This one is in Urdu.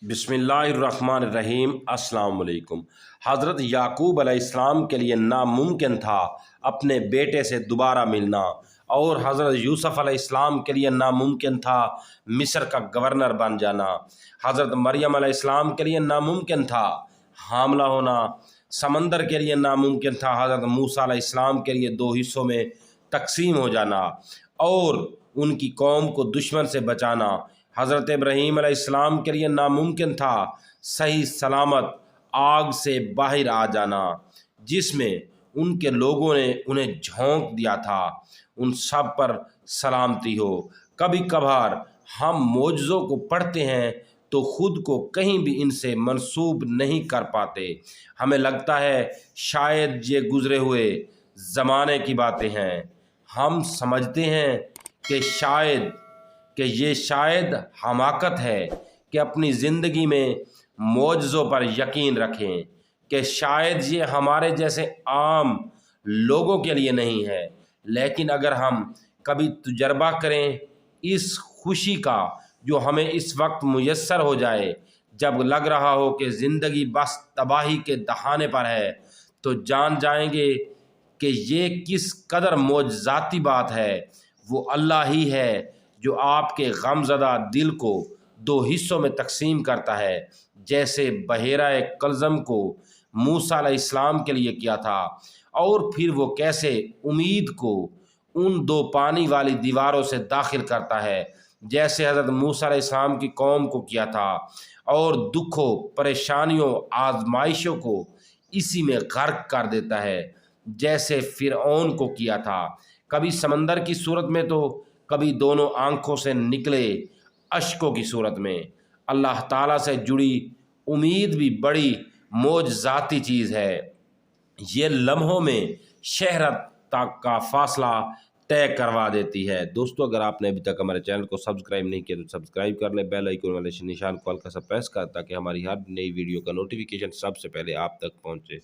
بسم اللہ الرحمن الرحیم۔ السلام علیکم۔ حضرت یعقوب علیہ السلام کے لیے ناممکن تھا اپنے بیٹے سے دوبارہ ملنا، اور حضرت یوسف علیہ السلام کے لیے ناممکن تھا مصر کا گورنر بن جانا۔ حضرت مریم علیہ السلام کے لیے ناممکن تھا حاملہ ہونا۔ سمندر کے لیے ناممکن تھا حضرت موسیٰ علیہ السلام کے لیے دو حصوں میں تقسیم ہو جانا اور ان کی قوم کو دشمن سے بچانا۔ حضرت ابراہیم علیہ السلام کے لیے ناممکن تھا صحیح سلامت آگ سے باہر آ جانا، جس میں ان کے لوگوں نے انہیں جھونک دیا تھا۔ ان سب پر سلامتی ہو۔ کبھی کبھار ہم معجزوں کو پڑھتے ہیں تو خود کو کہیں بھی ان سے منسوب نہیں کر پاتے۔ ہمیں لگتا ہے شاید یہ گزرے ہوئے زمانے کی باتیں ہیں۔ ہم سمجھتے ہیں کہ یہ شاید حماقت ہے کہ اپنی زندگی میں معجزوں پر یقین رکھیں، کہ شاید یہ ہمارے جیسے عام لوگوں کے لیے نہیں ہے۔ لیکن اگر ہم کبھی تجربہ کریں اس خوشی کا جو ہمیں اس وقت میسر ہو جائے، جب لگ رہا ہو کہ زندگی بس تباہی کے دہانے پر ہے، تو جان جائیں گے کہ یہ کس قدر معجزاتی بات ہے۔ وہ اللہ ہی ہے جو آپ کے غم زدہ دل کو دو حصوں میں تقسیم کرتا ہے، جیسے بحیرہ کلزم کو موسیٰ علیہ السلام کے لیے کیا تھا، اور پھر وہ کیسے امید کو ان دو پانی والی دیواروں سے داخل کرتا ہے، جیسے حضرت موسیٰ علیہ السلام کی قوم کو کیا تھا، اور دکھوں، پریشانیوں، آزمائشوں کو اسی میں غرق کر دیتا ہے، جیسے فرعون کو کیا تھا، کبھی سمندر کی صورت میں تو کبھی دونوں آنکھوں سے نکلے اشکوں کی صورت میں۔ اللہ تعالیٰ سے جڑی امید بھی بڑی معجزاتی چیز ہے۔ یہ لمحوں میں شہرت تک کا فاصلہ طے کروا دیتی ہے۔ دوستو، اگر آپ نے ابھی تک ہمارے چینل کو سبسکرائب نہیں کیا تو سبسکرائب کر لیں، بیل آئیکن والے نشان کو ہلکا سا پریس کر تاکہ ہماری ہر نئی ویڈیو کا نوٹیفیکیشن سب سے پہلے آپ تک پہنچے۔